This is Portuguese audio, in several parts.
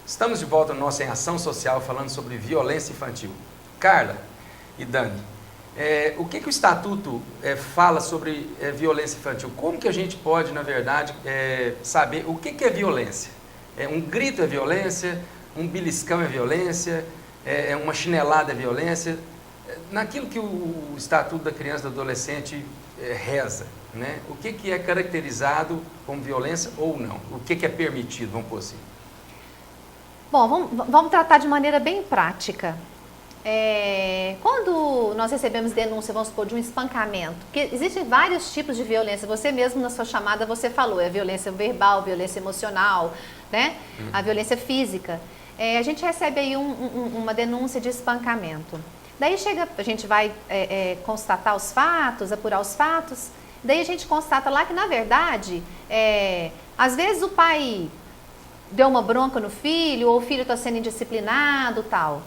Estamos de volta no nosso Em Ação Social, falando sobre violência infantil. Carla e Dani, o que o Estatuto fala sobre violência infantil? Como que a gente pode, na verdade, saber o que é violência? Um grito é violência, um beliscão é violência, uma chinelada é violência? Naquilo que o Estatuto da Criança e do Adolescente reza, né? O que é caracterizado como violência ou não? O que é permitido, vamos pôr assim? Bom, vamos tratar de maneira bem prática. Quando nós recebemos denúncia, vamos supor, de um espancamento, porque existem vários tipos de violência, você mesmo na sua chamada você falou, a violência verbal, violência emocional, né? A violência física. A gente recebe aí uma denúncia de espancamento. Daí a gente vai constatar os fatos, apurar os fatos, daí a gente constata lá que, na verdade, às vezes o pai deu uma bronca no filho, ou o filho está sendo indisciplinado, tal.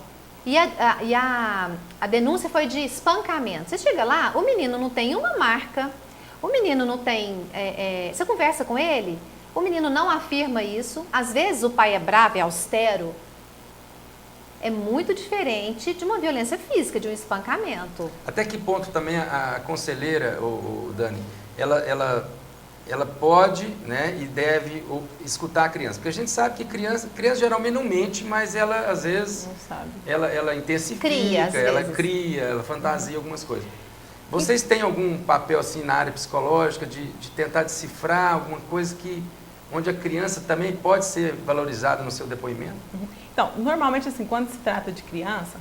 E a denúncia foi de espancamento. Você chega lá, o menino não tem uma marca, o menino não tem... você conversa com ele, o menino não afirma isso. Às vezes o pai é bravo, é austero. É muito diferente de uma violência física, de um espancamento. Até que ponto também a conselheira, Dani, ela pode, né, e deve escutar a criança? Porque a gente sabe que criança geralmente não mente, mas ela às vezes não sabe. Ela intensifica, cria, ela fantasia algumas coisas. Vocês têm algum papel assim na área psicológica de tentar decifrar alguma coisa onde a criança também pode ser valorizada no seu depoimento? Então, normalmente assim, quando se trata de criança,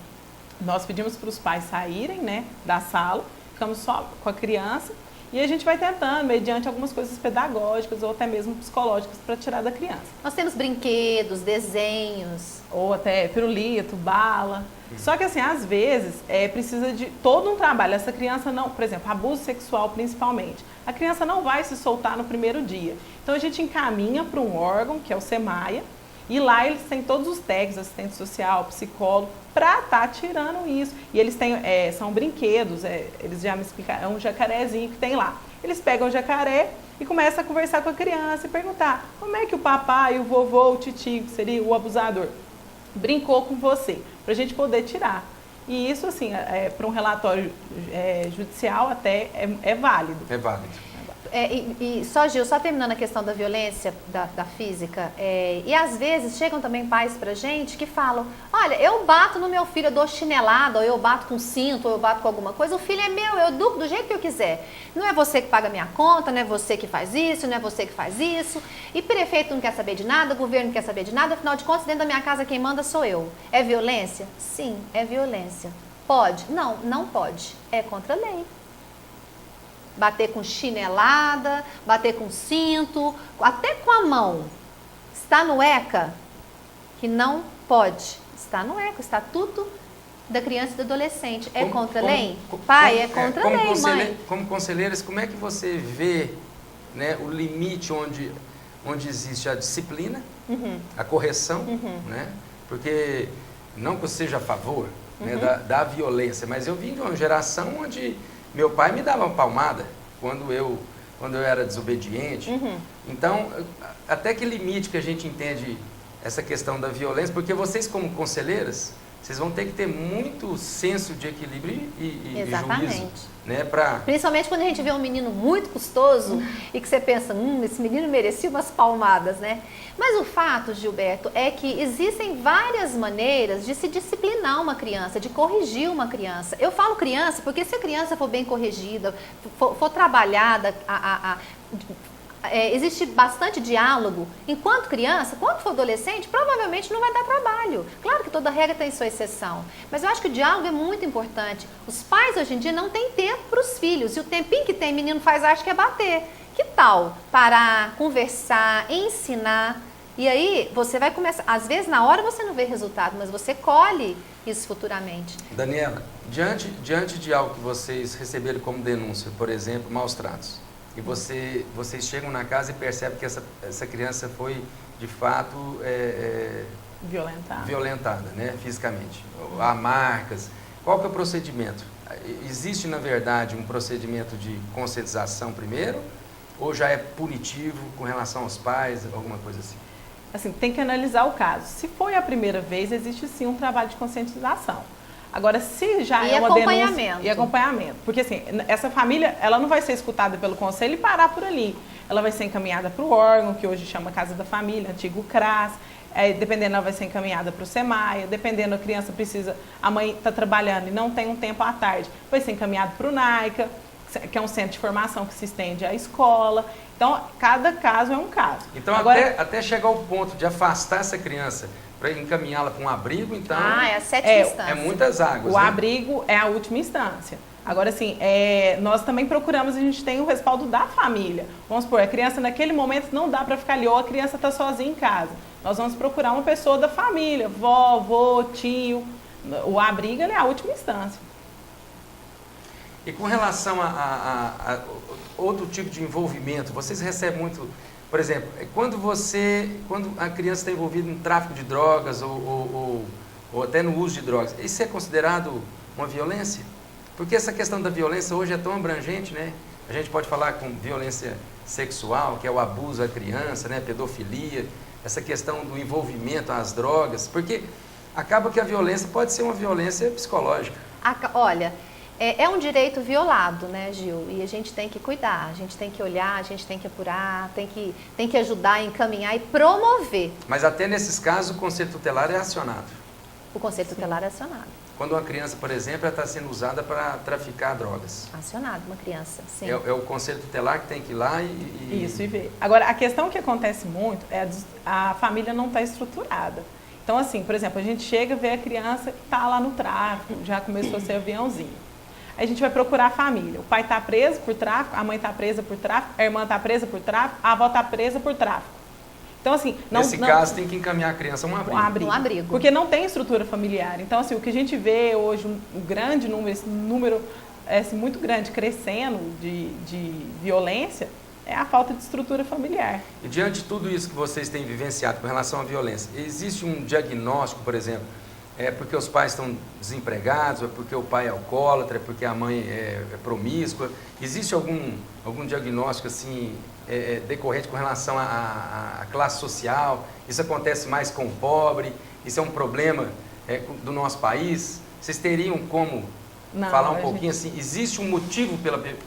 nós pedimos para os pais saírem, né, da sala, ficamos só com a criança e a gente vai tentando, mediante algumas coisas pedagógicas ou até mesmo psicológicas, para tirar da criança. Nós temos brinquedos, desenhos. Ou até pirulito, bala. Só que assim, às vezes, precisa de todo um trabalho. Essa criança não, por exemplo, abuso sexual principalmente. A criança não vai se soltar no primeiro dia. Então a gente encaminha para um órgão, que é o SEMAIA, e lá eles têm todos os técnicos, assistente social, psicólogo, para estar tirando isso. E eles têm, são brinquedos, eles já me explicaram, é um jacarezinho que tem lá. Eles pegam o jacaré e começam a conversar com a criança e perguntar como é que o papai, o vovô, o titio, que seria o abusador, brincou com você, para a gente poder tirar. E isso, assim, para um relatório judicial até é válido. É válido. Gil, só terminando a questão da violência da física, e às vezes chegam também pais pra gente que falam, olha, eu bato no meu filho, eu dou chinelada, ou eu bato com cinto, ou eu bato com alguma coisa, o filho é meu, eu educo do jeito que eu quiser. Não é você que paga minha conta, não é você que faz isso, não é você que faz isso, e prefeito não quer saber de nada, governo não quer saber de nada, afinal de contas, dentro da minha casa quem manda sou eu. É violência? Sim, é violência. Pode? Não, não pode. É contra a lei. Bater com chinelada, bater com cinto, até com a mão. Está no ECA que não pode. Está no ECA, Estatuto da Criança e do Adolescente. É contra a lei? Pai, é contra a lei, mãe. Como conselheiras, como é que você vê, né, o limite onde existe a disciplina, a correção, né? Porque não que eu seja a favor, né, da violência, mas eu vim de uma geração onde meu pai me dava uma palmada quando eu era desobediente. Então, até que limite que a gente entende essa questão da violência? Porque vocês, como conselheiras, vocês vão ter que ter muito senso de equilíbrio e juízo, né, principalmente quando a gente vê um menino muito custoso e que você pensa, esse menino merecia umas palmadas, né? Mas o fato, Gilberto, é que existem várias maneiras de se disciplinar uma criança, de corrigir uma criança. Eu falo criança porque se a criança for bem corrigida, for trabalhada, existe bastante diálogo. Enquanto criança, quando for adolescente, provavelmente não vai dar trabalho. Claro que toda regra tem sua exceção, mas eu acho que o diálogo é muito importante. Os pais hoje em dia não têm tempo para os filhos, e o tempinho que tem, menino faz arte que é bater. Que tal parar, conversar, ensinar? E aí você vai começar, às vezes na hora você não vê resultado, mas você colhe isso futuramente. Daniela, diante de algo que vocês receberam como denúncia, por exemplo, maus tratos, e vocês chegam na casa e percebem que essa criança foi, de fato, violentada, né, fisicamente. Há marcas. Qual que é o procedimento? Existe, na verdade, um procedimento de conscientização primeiro? Ou já é punitivo com relação aos pais, alguma coisa assim? assim, tem que analisar o caso. Se foi a primeira vez, existe sim um trabalho de conscientização. Agora, se já é uma denúncia... E acompanhamento. Porque assim, essa família, ela não vai ser escutada pelo conselho e parar por ali. Ela vai ser encaminhada para o órgão, que hoje chama Casa da Família, antigo CRAS. Dependendo, ela vai ser encaminhada para o SEMAI. Dependendo, a criança precisa... A mãe está trabalhando e não tem um tempo à tarde. Vai ser encaminhado para o NAICA, que é um centro de formação que se estende à escola. Então, cada caso é um caso. Então, agora, até chegar ao ponto de afastar essa criança para encaminhá-la para um abrigo, então... é a sétima instância. É muitas águas, O abrigo é a última instância. Agora, assim, nós também procuramos, a gente tem o respaldo da família. Vamos supor, a criança naquele momento não dá para ficar ali, ou a criança está sozinha em casa. Nós vamos procurar uma pessoa da família, vó, vô, tio. O abrigo é a última instância. E com relação a outro tipo de envolvimento, vocês recebem muito, por exemplo, quando a criança está envolvida em tráfico de drogas ou até no uso de drogas, isso é considerado uma violência? Porque essa questão da violência hoje é tão abrangente, né? A gente pode falar com violência sexual, que é o abuso à criança, né? Pedofilia, essa questão do envolvimento às drogas, porque acaba que a violência pode ser uma violência psicológica. Olha, é um direito violado, né, Gil? E a gente tem que cuidar, a gente tem que olhar, a gente tem que apurar, tem que ajudar, encaminhar e promover. Mas até nesses casos o Conselho Tutelar é acionado. O Conselho Tutelar é acionado. Quando uma criança, por exemplo, está sendo usada para traficar drogas. Acionado, uma criança, sim. É o Conselho Tutelar que tem que ir lá e... Isso, e ver. Agora, a questão que acontece muito é a família não está estruturada. Então, assim, por exemplo, a gente chega e vê a criança que está lá no tráfico, já começou a ser aviãozinho. Aí a gente vai procurar a família. O pai está preso por tráfico, a mãe está presa por tráfico, a irmã está presa por tráfico, a avó está presa por tráfico. Então, assim... Nesse caso, tem que encaminhar a criança a um abrigo. Um abrigo. Porque não tem estrutura familiar. Então, assim, o que a gente vê hoje, um grande número, esse número muito grande, crescendo de violência, é a falta de estrutura familiar. E diante de tudo isso que vocês têm vivenciado com relação à violência, existe um diagnóstico, por exemplo, é porque os pais estão desempregados, é porque o pai é alcoólatra, é porque a mãe é promíscua? Existe algum diagnóstico assim decorrente com relação à classe social? Isso acontece mais com o pobre? Isso é um problema do nosso país? Vocês teriam como falar um pouquinho assim? Existe um motivo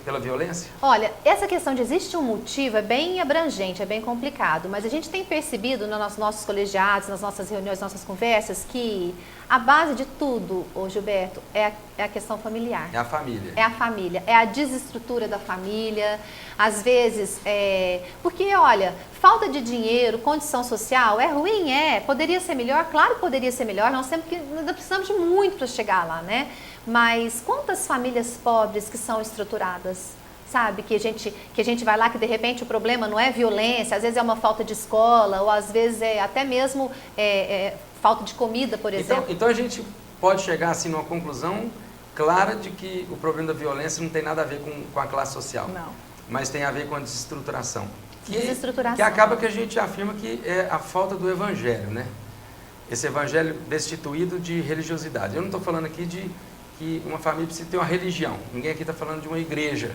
pela violência? Olha, essa questão de existe um motivo é bem abrangente, é bem complicado, mas a gente tem percebido nos nossos colegiados, nas nossas reuniões, nas nossas conversas, que a base de tudo, Gilberto, é a questão familiar. É a família. É a família, é a desestrutura da família, às vezes, porque, olha, falta de dinheiro, condição social, é ruim? Poderia ser melhor? Claro que poderia ser melhor, nós precisamos de muito para chegar lá, né? Mas quantas famílias pobres que são estruturadas, sabe? Que a gente vai lá que de repente o problema não é violência, às vezes é uma falta de escola, ou às vezes é até mesmo falta de comida, por exemplo. Então a gente pode chegar assim numa conclusão clara de que o problema da violência não tem nada a ver com a classe social. Não. Mas tem a ver com a desestruturação. Desestruturação. Que acaba que a gente afirma que é a falta do evangelho, né? Esse evangelho destituído de religiosidade. Eu não estou falando aqui de que uma família precisa ter uma religião. Ninguém aqui está falando de uma igreja.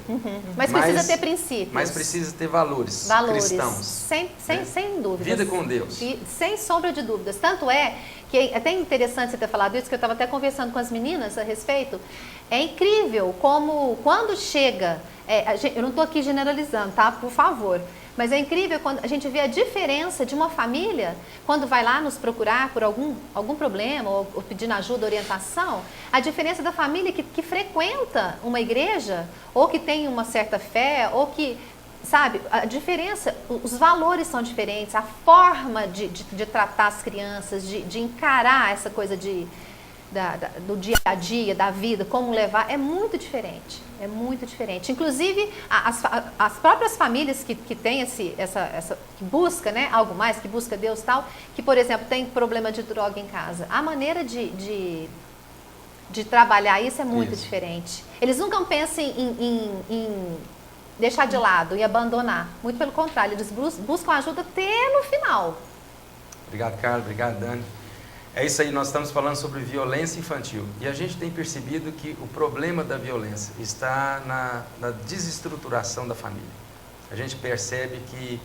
Mas precisa ter princípios. Mas precisa ter valores cristãos. Sem dúvidas. Vida com Deus. Sem sombra de dúvidas. Tanto é que é até interessante você ter falado isso, que eu estava até conversando com as meninas a respeito. É incrível como quando chega... eu não estou aqui generalizando, tá? Por favor. Mas é incrível quando a gente vê a diferença de uma família, quando vai lá nos procurar por algum problema ou pedindo ajuda, orientação, a diferença da família que frequenta uma igreja, ou que tem uma certa fé, ou que, sabe, a diferença, os valores são diferentes, a forma de tratar as crianças, de encarar essa coisa do dia a dia, da vida, como levar, é muito diferente. É muito diferente. Inclusive, as próprias famílias que têm que busca, né, algo mais, que busca Deus e tal, que, por exemplo, tem problema de droga em casa. A maneira de trabalhar isso é muito diferente. Eles nunca pensam em deixar de lado e abandonar. Muito pelo contrário, eles buscam ajuda até no final. Obrigado, Carlos. Obrigado, Dani. É isso aí, nós estamos falando sobre violência infantil. E a gente tem percebido que o problema da violência está na desestruturação da família. A gente percebe que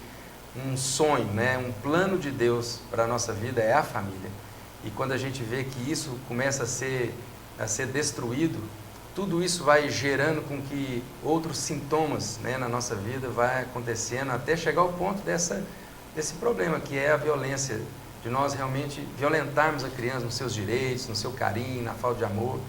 um sonho, né? Um plano de Deus para a nossa vida é a família. E quando a gente vê que isso começa a ser destruído, tudo isso vai gerando com que outros sintomas, né, na nossa vida vai acontecendo até chegar ao ponto desse problema, que é a violência, de nós realmente violentarmos a criança nos seus direitos, no seu carinho, na falta de amor.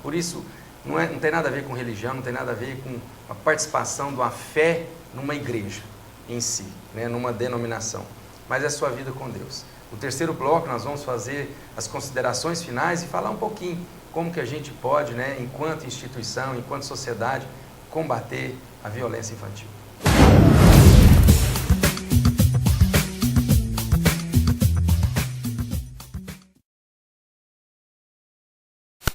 Por isso, não tem nada a ver com religião, não tem nada a ver com a participação de uma fé numa igreja em si, né, numa denominação, mas é a sua vida com Deus. No terceiro bloco nós vamos fazer as considerações finais e falar um pouquinho como que a gente pode, né, enquanto instituição, enquanto sociedade, combater a violência infantil.